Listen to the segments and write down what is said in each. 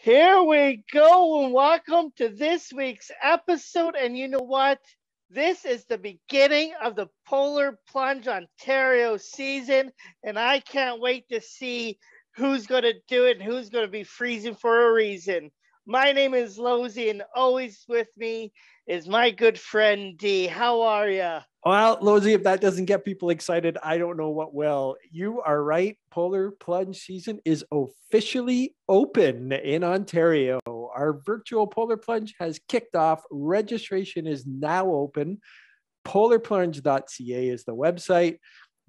Here we go, and welcome to this week's episode. And you know what? This is the beginning of the Polar Plunge Ontario season, and I can't wait to see who's going to do it and who's going to be freezing for a reason. My name is Lauzie, and always with me is my good friend D. How are you? Well, Lauzie, if that doesn't get people excited, I don't know what will. You are right. Polar Plunge season is officially open in Ontario. Our virtual Polar Plunge has kicked off. Registration is now open. Polarplunge.ca is the website.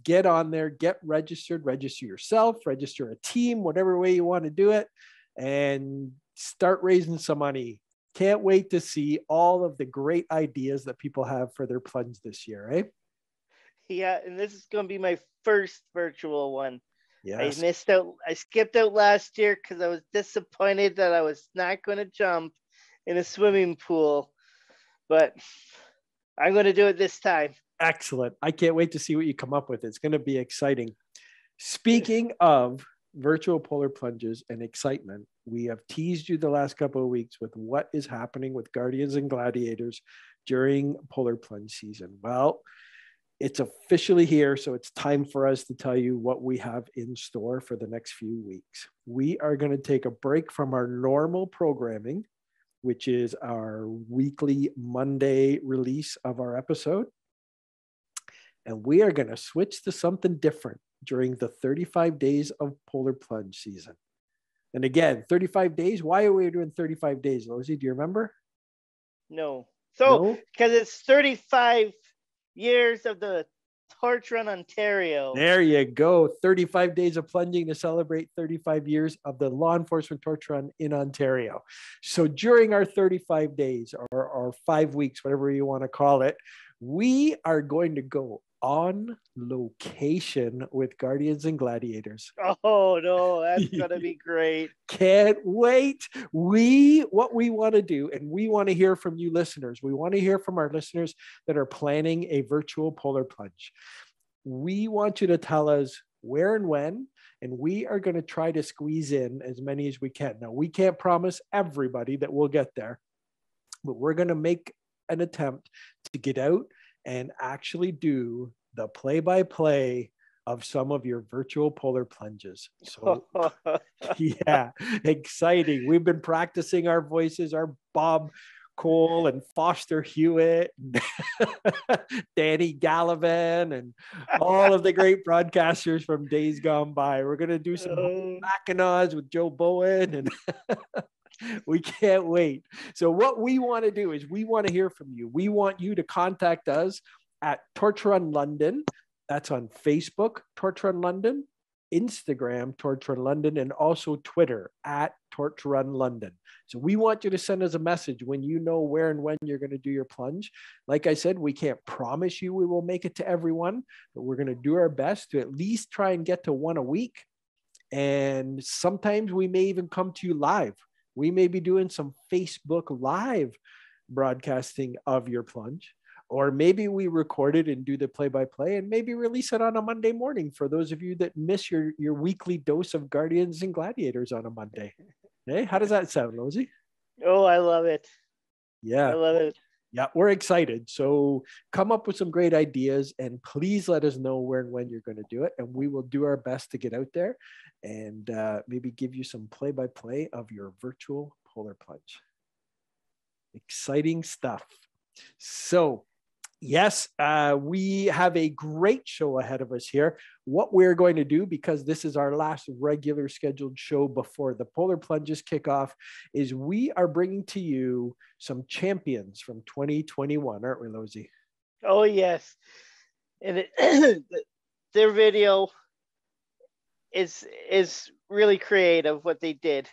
Get on there, get registered, register yourself, register a team, whatever way you want to do it, and start raising some money. Can't wait to see all of the great ideas that people have for their plunge this year, right? Yeah, and this is going to be my first virtual one. Yes. I skipped out last year because I was disappointed that I was not going to jump in a swimming pool, but I'm going to do it this time. Excellent. I can't wait to see what you come up with. It's going to be exciting. Speaking of virtual polar plunges and excitement, we have teased you the last couple of weeks with what is happening with Guardians and Gladiators during polar plunge season. Well, it's officially here, so it's time for us to tell you what we have in store for the next few weeks. We are going to take a break from our normal programming, which is our weekly Monday release of our episode. And we are going to switch to something different during the 35 days of polar plunge season. And again, 35 days. Why are we doing 35 days, Lauzie? Do you remember? No. So, because it's 35 years of the Torch Run Ontario. There you go. 35 days of plunging to celebrate 35 years of the law enforcement torch run in Ontario. So during our 35 days or 5 weeks, whatever you want to call it, we are going to go on location with Guardians and Gladiators. Oh no, that's gonna be great. Can't wait. What we want to do, and we want to hear from you listeners. We want to hear from our listeners that are planning a virtual polar plunge. We want you to tell us where and when, and we are going to try to squeeze in as many as we can. Now, we can't promise everybody that we'll get there, but we're going to make an attempt to get out and actually do the play-by-play of some of your virtual polar plunges. So yeah, exciting. We've been practicing our voices, our Bob Cole and Foster Hewitt, and Danny Gallivan, and all of the great broadcasters from days gone by. We're going to do some Mackinaws with Joe Bowen, and we can't wait. So what we want to do is we want to hear from you. We want you to contact us at Torch Run London. That's on Facebook, Torch Run London, Instagram, Torch Run London, and also Twitter at Torch Run London. So we want you to send us a message when you know where and when you're going to do your plunge. Like I said, we can't promise you we will make it to everyone, but we're going to do our best to at least try and get to one a week. And sometimes we may even come to you live. We may be doing some Facebook Live broadcasting of your plunge, or maybe we record it and do the play-by-play and maybe release it on a Monday morning for those of you that miss your weekly dose of Guardians and Gladiators on a Monday. Hey, how does that sound, Lauzie? Oh, I love it. Yeah. I love it. Yeah, we're excited. So come up with some great ideas and please let us know where and when you're going to do it. And we will do our best to get out there and maybe give you some play-by-play of your virtual polar plunge. Exciting stuff. So yes, we have a great show ahead of us here. What we're going to do, because this is our last regular scheduled show before the polar plunges kick off, is we are bringing to you some champions from 2021, aren't we, Lauzie? Oh, yes. And their video is really creative, what they did.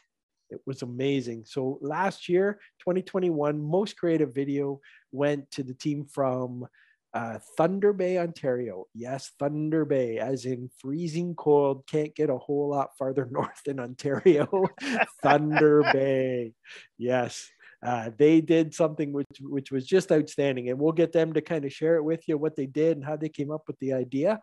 It was amazing. So last year, 2021, most creative video went to the team from Thunder Bay, Ontario. Yes, Thunder Bay, as in freezing cold. Can't get a whole lot farther north than Ontario. Thunder Bay. Yes. They did something which was just outstanding. And we'll get them to kind of share it with you, what they did and how they came up with the idea.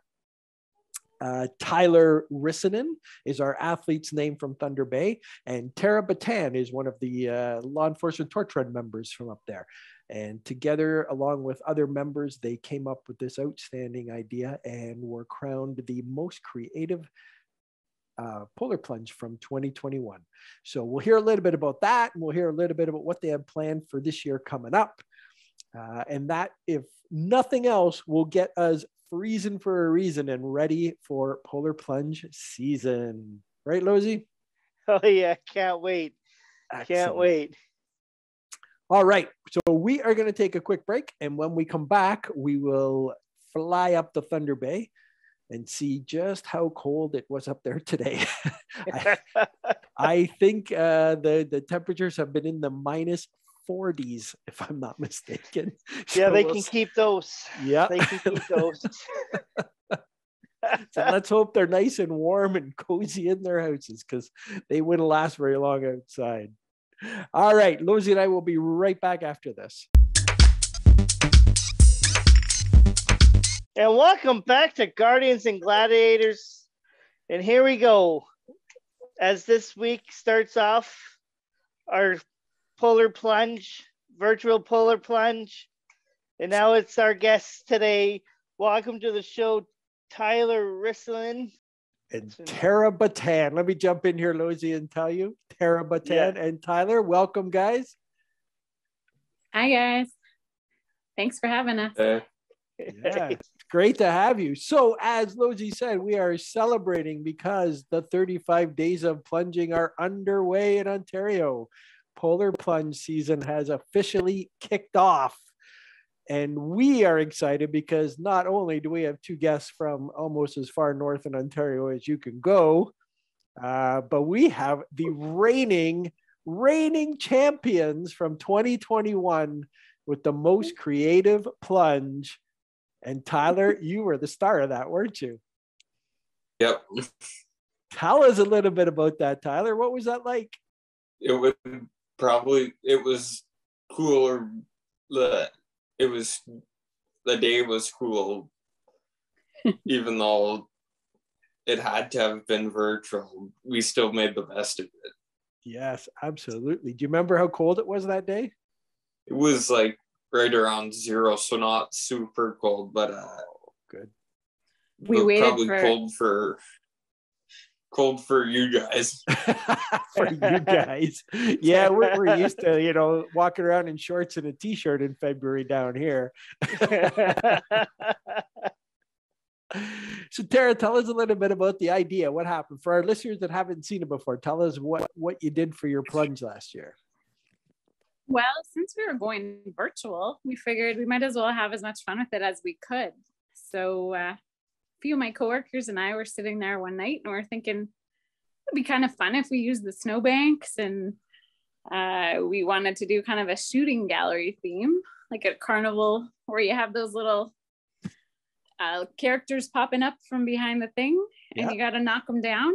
Tyler Rissanen is our athlete's name from Thunder Bay. And Tara Batan is one of the law enforcement torch run members from up there. And together, along with other members, they came up with this outstanding idea and were crowned the most creative polar plunge from 2021. So we'll hear a little bit about that, and we'll hear a little bit about what they have planned for this year coming up. And that, if nothing else, will get us freezing for a reason and ready for polar plunge season. Right, Lauzie? Oh yeah, can't wait. Excellent. Can't wait. All right, so we are going to take a quick break, and when we come back, we will fly up to Thunder Bay and see just how cold it was up there today. I think the temperatures have been in the minus 40s, if I'm not mistaken. Yeah, they can keep those. Yeah, they can keep those. So let's hope they're nice and warm and cozy in their houses, because they wouldn't last very long outside. All right, Lauzie and I will be right back after this. And welcome back to Guardians and Gladiators. And here we go. As this week starts off, our polar plunge, virtual polar plunge. And now it's our guest today. Welcome to the show, Tyler Rissanen. And Tara Batan. Let me jump in here, Lauzie, and tell you, Tara Batan and Tyler, welcome, guys. Hi, guys. Thanks for having us. Yeah, it's great to have you. So, as Lauzie said, we are celebrating because the 35 days of plunging are underway in Ontario. Polar plunge season has officially kicked off. And we are excited because not only do we have two guests from almost as far north in Ontario as you can go, but we have the reigning champions from 2021 with the most creative plunge. And Tyler, you were the star of that, weren't you? Yep. Tell us a little bit about that, Tyler. What was that like? It was cooler. The day was cool, even though it had to have been virtual. We still made the best of it. Yes, absolutely. Do you remember how cold it was that day? It was like right around 0, so not super cold, but good. We waited probably cold for you guys. For you guys. Yeah, we're used to, walking around in shorts and a t-shirt in February down here. So Tara, tell us a little bit about the idea. What happened? For our listeners that haven't seen it before, tell us what you did for your plunge last year. Well, since we were going virtual, we figured we might as well have as much fun with it as we could. So a few of my coworkers and I were sitting there one night and we're thinking it'd be kind of fun if we used the snowbanks, and we wanted to do kind of a shooting gallery theme, like a carnival where you have those little characters popping up from behind the thing, and you got to knock them down.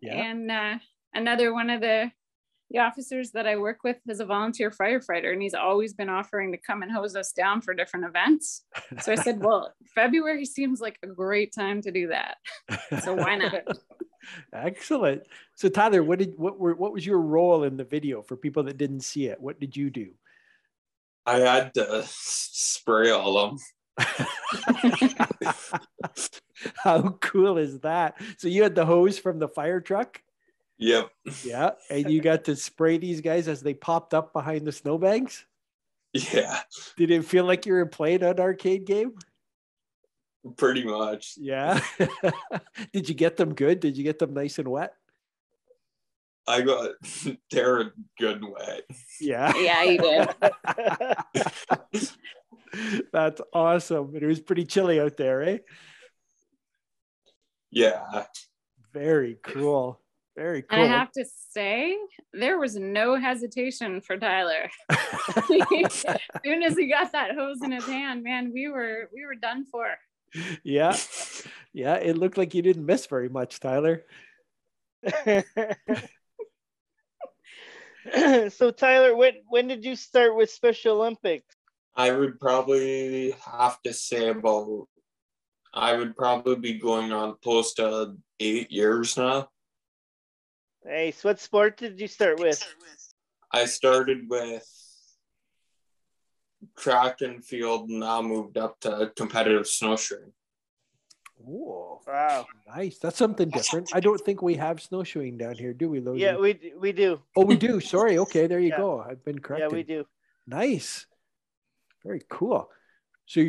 And another one of the officers that I work with is a volunteer firefighter, and he's always been offering to come and hose us down for different events. So I said, well, February seems like a great time to do that. So why not? Excellent. So Tyler, what was your role in the video for people that didn't see it? What did you do? I had to spray all of them. How cool is that? So you had the hose from the fire truck? Yep. Yeah, and you got to spray these guys as they popped up behind the snowbanks? Yeah. Did it feel like you were playing an arcade game? Pretty much. Yeah. Did you get them good? Did you get them nice and wet? I got Tara good and wet. Yeah. Yeah, you did. That's awesome. And it was pretty chilly out there, eh? Yeah. Very cool. Very cool. And I have to say, there was no hesitation for Tyler. As soon as he got that hose in his hand, man, we were done for. Yeah. Yeah, it looked like you didn't miss very much, Tyler. So Tyler, when did you start with Special Olympics? I would probably have to say about I would probably be going on close to 8 years now. Hey, so what sport did you start with? I started with track and field, and now moved up to competitive snowshoeing. Oh, Wow. nice. That's something different. I don't think we have snowshoeing down here, do we, Lauzie? Yeah, we do. Oh, we do. Sorry. Okay, there you Yeah. go. I've been corrected. Yeah, we do. Nice. Very cool. So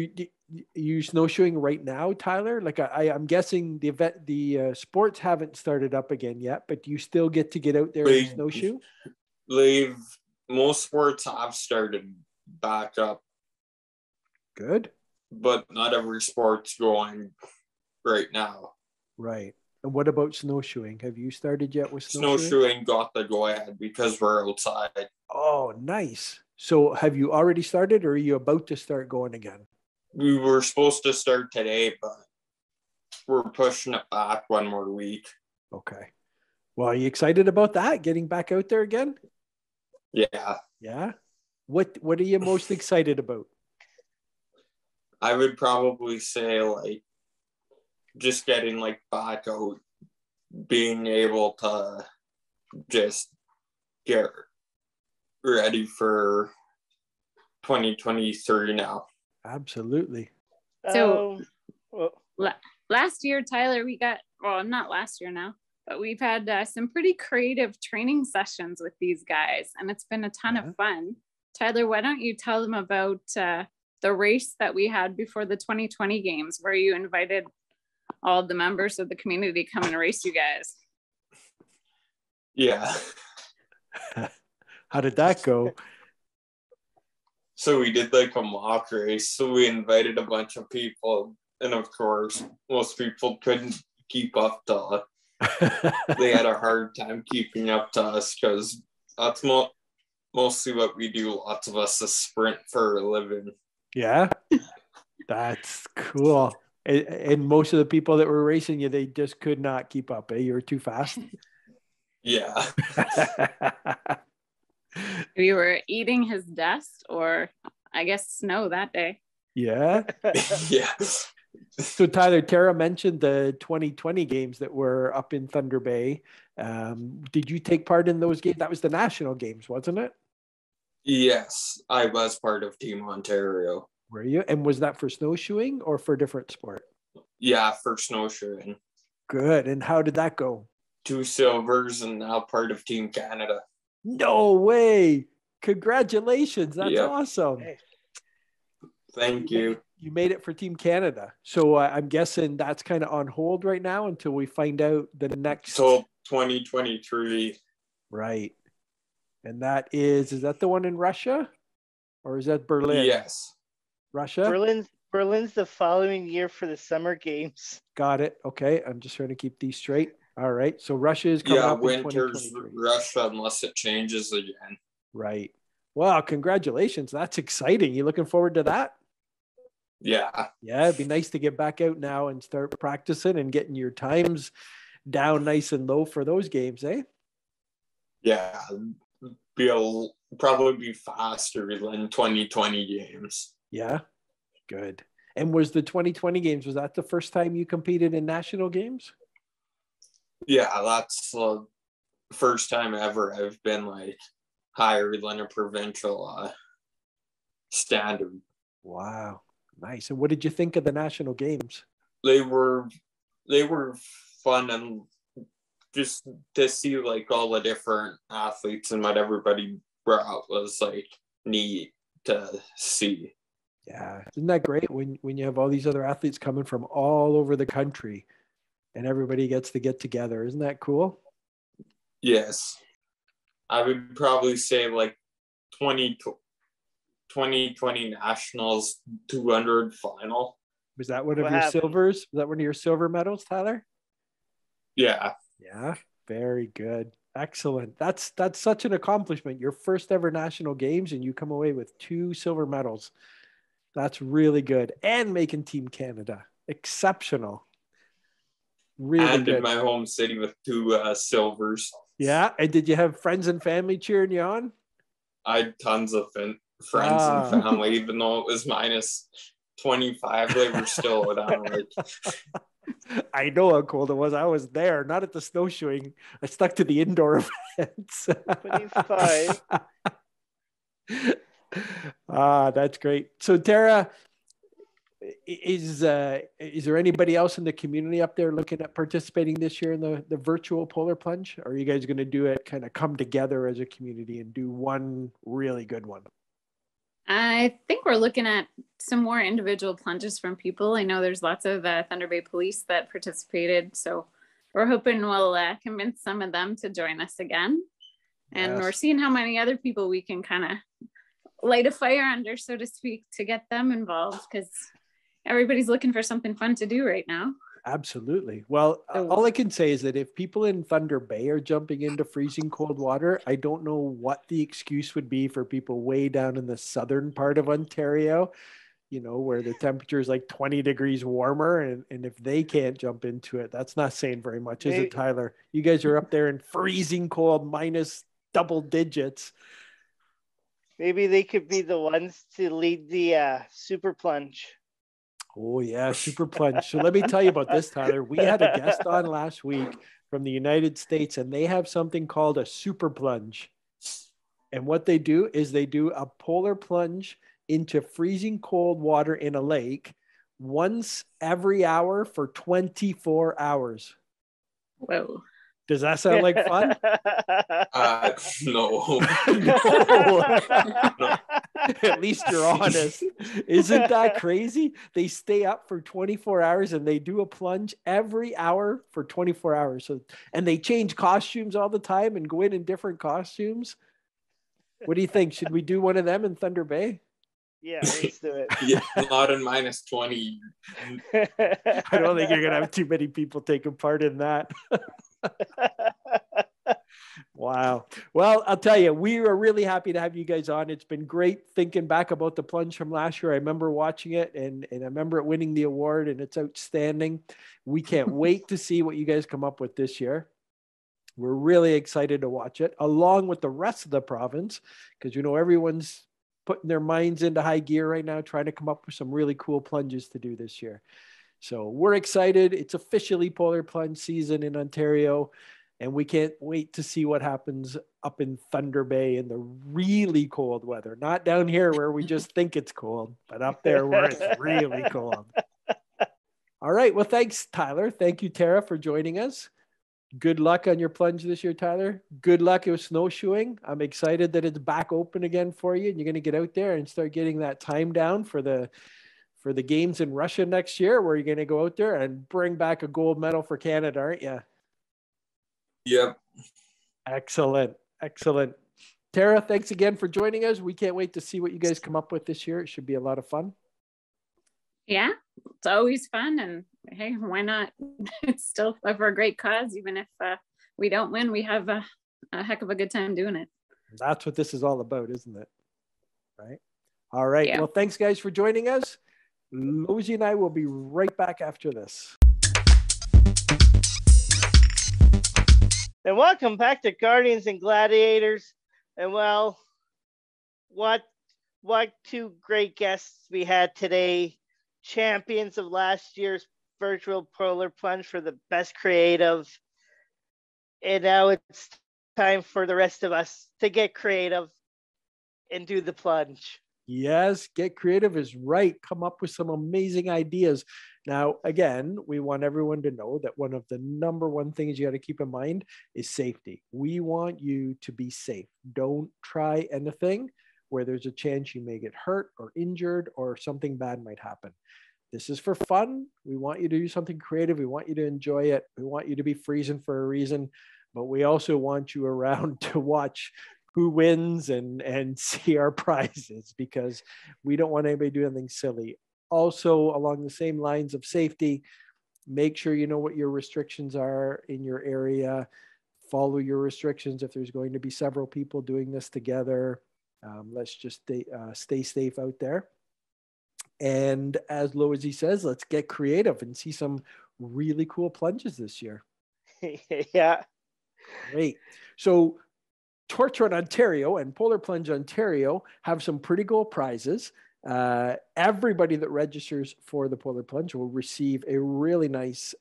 you snowshoeing right now, Tyler? Like I'm guessing the sports haven't started up again yet, but do you still get out there and snowshoe? Most sports have started back up. Good. But not every sport's going right now. Right. And what about snowshoeing? Have you started yet with snowshoeing? Snowshoeing got the go ahead because we're outside. Oh, nice. So have you already started, or are you about to start going again? We were supposed to start today, but we're pushing it back one more week. Okay. Well, are you excited about that? Getting back out there again? Yeah. Yeah. What are you most excited about? I would probably say like just getting like back out, being able to just get ready for 2023 now. Absolutely. So last year, Tyler, not last year now, but we've had some pretty creative training sessions with these guys, and it's been a ton of fun. Tyler, why don't you tell them about the race that we had before the 2020 games, where you invited all the members of the community to come and race you guys? Yeah. How did that go? So we did like a mock race. So we invited a bunch of people, and of course, most people couldn't keep up to us. They had a hard time keeping up to us because that's mostly what we do. Lots of us is sprint for a living. Yeah, that's cool. And most of the people that were racing you, they just could not keep up. You were too fast. Yeah. We were eating his dust, or I guess snow that day. Yeah. Yeah. So Tyler, Tara mentioned the 2020 games that were up in Thunder Bay. Did you take part in those games? That was the national games, wasn't it? Yes, I was part of Team Ontario. Were you? And was that for snowshoeing or for a different sport? Yeah, for snowshoeing. Good. And how did that go? 2 silvers and now part of Team Canada. No way. Congratulations. That's awesome. Thank you. You made it for Team Canada. So I'm guessing that's kind of on hold right now until we find out the next. Till 2023. Right. And that is that the one in Russia? Or is that Berlin? Yes. Russia? Berlin's the following year for the Summer Games. Got it. Okay. I'm just trying to keep these straight. All right. So Russia is coming up in 2023. Russia unless it changes again. Right. Wow. Congratulations. That's exciting. You looking forward to that? Yeah. Yeah. It'd be nice to get back out now and start practicing and getting your times down nice and low for those games, eh? Yeah. Probably be faster than 2020 games. Yeah. Good. And was the 2020 games, was that the first time you competed in national games? Yeah, that's the first time ever I've been like higher than a provincial standard. Wow. Nice. And what did you think of the national games? They were fun, and just to see like all the different athletes and what everybody brought was like neat to see. Yeah. Isn't that great when you have all these other athletes coming from all over the country and everybody gets to get together? Isn't that cool? Yes. I would probably say like 2020 Nationals 200 final. Was that one of your silvers? Was that one of your silver medals, Tyler? Yeah. Yeah. Very good. Excellent. That's such an accomplishment. Your first ever national games and you come away with 2 silver medals. That's really good. And making Team Canada. Exceptional. Really and good. In my home city with 2 silvers. Yeah. And did you have friends and family cheering you on? I had tons of friends and family, even though it was 25, they were still down. Like, I know how cold it was. I was there, not at the snowshoeing. I stuck to the indoor events. 25. That's great. So Tara, is there anybody else in the community up there looking at participating this year in the virtual polar plunge? Or are you guys going to do it, kind of come together as a community and do one really good one? I think we're looking at some more individual plunges from people. I know there's lots of Thunder Bay police that participated, so we're hoping we'll convince some of them to join us again. And Yes. we're seeing how many other people we can kind of light a fire under, so to speak, to get them involved, because everybody's looking for something fun to do right now. Absolutely. Well, all I can say is that if people in Thunder Bay are jumping into freezing cold water, I don't know what the excuse would be for people way down in the southern part of Ontario, you know, where the temperature is like 20 degrees warmer. And if they can't jump into it, that's not saying very much, is it, Tyler? You guys are up there in freezing cold, minus double digits. Maybe they could be the ones to lead the super plunge. Oh yeah, super plunge. So let me tell you about this, Tyler. We had a guest on last week from the United States, and they have something called a super plunge. And what they do is they do a polar plunge into freezing cold water in a lake once every hour for 24 hours. Whoa. Does that sound like fun? No. No. At least you're honest. Isn't that crazy? They stay up for 24 hours and they do a plunge every hour for 24 hours. So, and they change costumes all the time and go in different costumes. What do you think? Should we do one of them in Thunder Bay? Yeah, let's do it. Yeah, not in minus 20. I don't think you're going to have too many people taking part in that. Wow. Well, I'll tell you, we are really happy to have you guys on. It's been great thinking back about the plunge from last year. I remember watching it and I remember it winning the award, and it's outstanding. We can't wait to see what you guys come up with this year. We're really excited to watch it along with the rest of the province, because, you know, everyone's putting their minds into high gear right now, trying to come up with some really cool plunges to do this year. So we're excited. It's officially polar plunge season in Ontario, and we can't wait to see what happens up in Thunder Bay in the really cold weather. Not down here where we just think it's cold, but up there where it's really cold. All right. Well, thanks, Tyler. Thank you, Tara, for joining us. Good luck on your plunge this year, Tyler. Good luck with snowshoeing. I'm excited that it's back open again for you, and you're going to get out there and start getting that time down for the games in Russia next year, where you're going to go out there and bring back a gold medal for Canada, aren't you? Yep. Excellent. Excellent. Tara, thanks again for joining us. We can't wait to see what you guys come up with this year. It should be a lot of fun. Yeah, it's always fun. And hey, why not? It's still for a great cause. Even if we don't win, we have a heck of a good time doing it. That's what this is all about, isn't it? Right. All right. Yeah. Well, thanks, guys, for joining us. Lauzie and I will be right back after this. And welcome back to Guardians and Gladiators. And well, what two great guests we had today. Champions of last year's Virtual Polar Plunge for the best creative. And now it's time for the rest of us to get creative and do the plunge. Yes, get creative is right. Come up with some amazing ideas. Now, again, we want everyone to know that one of the number one things you got to keep in mind is safety. We want you to be safe. Don't try anything where there's a chance you may get hurt or injured or something bad might happen. This is for fun. We want you to do something creative. We want you to enjoy it. We want you to be freezing for a reason, but we also want you around to watch who wins and see our prizes, because we don't want anybody doing anything silly. Also, along the same lines of safety, make sure you know what your restrictions are in your area. Follow your restrictions. If there's going to be several people doing this together, let's just stay safe out there. And as Lauzie says, let's get creative and see some really cool plunges this year. Yeah. Great. So Torch Run Ontario and Polar Plunge Ontario have some pretty cool prizes. Everybody that registers for the Polar Plunge will receive a really nice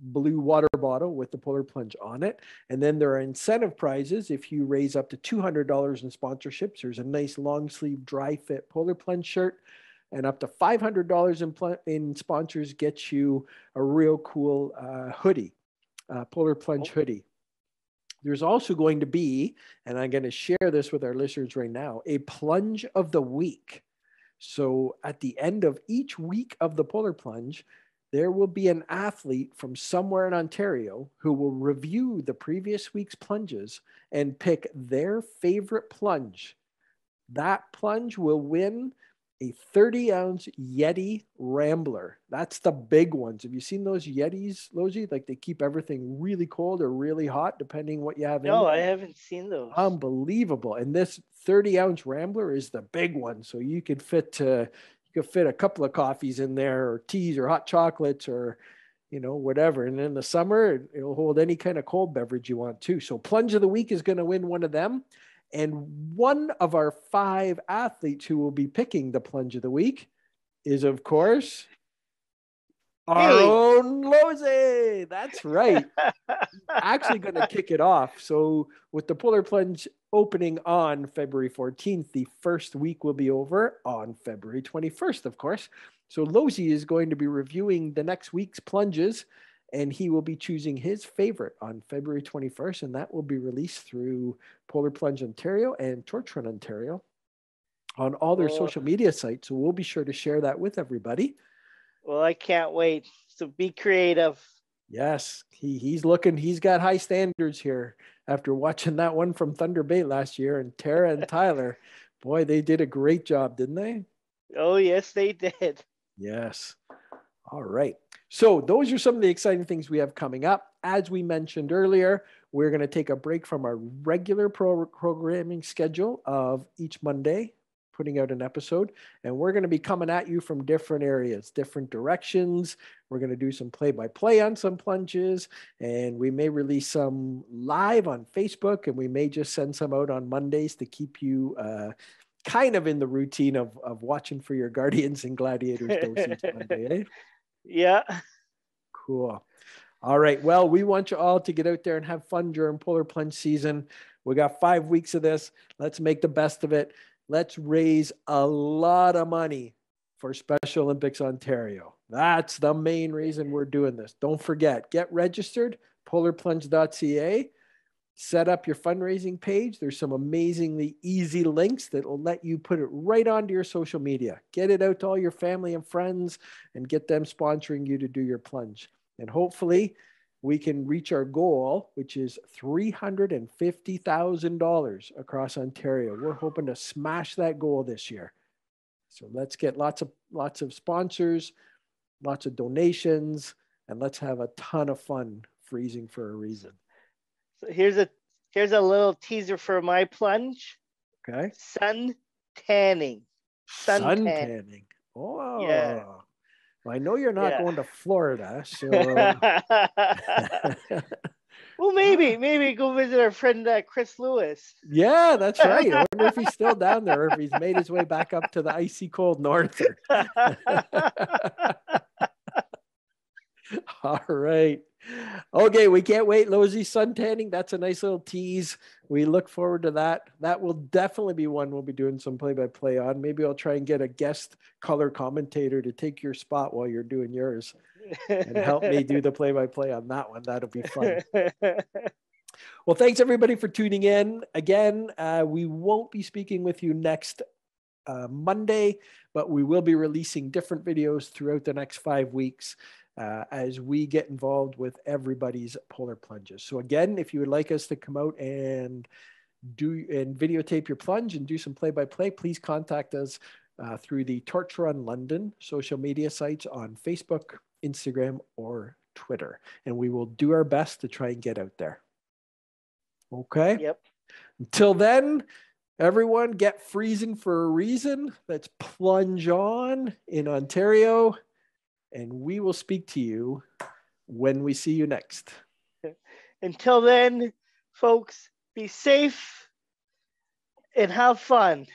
blue water bottle with the Polar Plunge on it. And then there are incentive prizes. If you raise up to $200 in sponsorships, there's a nice long sleeve dry fit Polar Plunge shirt, and up to $500 in sponsors gets you a real cool hoodie, Polar Plunge hoodie. There's also going to be, and I'm going to share this with our listeners right now, a plunge of the week. So at the end of each week of the Polar Plunge, there will be an athlete from somewhere in Ontario who will review the previous week's plunges and pick their favorite plunge. That plunge will win a 30-ounce Yeti Rambler. That's the big ones. Have you seen those Yetis, Lauzie? Like they keep everything really cold or really hot, depending what you have in No, there. I haven't seen those. Unbelievable. And this 30-ounce Rambler is the big one. So you could fit a couple of coffees in there, or teas, or hot chocolates, or whatever. And in the summer, it'll hold any kind of cold beverage you want too. So Plunge of the Week is going to win one of them. And one of our 5 athletes who will be picking the Plunge of the Week is, of course, our own Lauzie. That's right. Actually going to kick it off. So with the Polar Plunge opening on February 14th, the first week will be over on February 21st, of course. So Lauzie is going to be reviewing the next week's plunges, and he will be choosing his favorite on February 21st, and that will be released through Polar Plunge Ontario and Torch Run Ontario on all their social media sites. So we'll be sure to share that with everybody. Well, I can't wait. So be creative. Yes, he's got high standards here after watching that one from Thunder Bay last year, and Tara and Tyler, boy, they did a great job, didn't they? Oh, yes, they did. Yes. All right. So those are some of the exciting things we have coming up. As we mentioned earlier, we're going to take a break from our regular programming schedule of each Monday, putting out an episode, and we're going to be coming at you from different areas, different directions. We're going to do some play-by-play on some plunges, and we may release some live on Facebook, and we may just send some out on Mondays to keep you kind of in the routine of watching for your Guardians and Gladiators dosage Monday, eh? Yeah. Cool. All right. Well, we want you all to get out there and have fun during Polar Plunge season. We got 5 weeks of this. Let's make the best of it. Let's raise a lot of money for Special Olympics Ontario. That's the main reason we're doing this. Don't forget, get registered, polarplunge.ca. Set up your fundraising page. There's some amazingly easy links that will let you put it right onto your social media. Get it out to all your family and friends and get them sponsoring you to do your plunge. And hopefully we can reach our goal, which is $350,000 across Ontario. We're hoping to smash that goal this year. So let's get lots of sponsors, lots of donations, and let's have a ton of fun freezing for a reason. So here's a little teaser for my plunge. Okay. Sun tanning. Sun tanning. Oh. Yeah. Well, I know you're not going to Florida, so. Well, maybe go visit our friend Chris Lewis. Yeah, that's right. I wonder if he's still down there, or if he's made his way back up to the icy cold north. All right. Okay, we can't wait. Lauzie, sun tanning. That's a nice little tease. We look forward to that. That will definitely be one we'll be doing some play-by-play on. Maybe I'll try and get a guest color commentator to take your spot while you're doing yours and help me do the play-by-play on that one. That'll be fun. Well, thanks everybody for tuning in. Again, we won't be speaking with you next Monday, but we will be releasing different videos throughout the next 5 weeks as we get involved with everybody's polar plunges. So again, if you would like us to come out and videotape your plunge and do some play-by-play, please contact us through the Torch Run London social media sites on Facebook, Instagram, or Twitter. And we will do our best to try and get out there. Okay? Yep. Until then, everyone, get freezing for a reason. Let's plunge on in Ontario. And we will speak to you when we see you next. Until then, folks, be safe and have fun.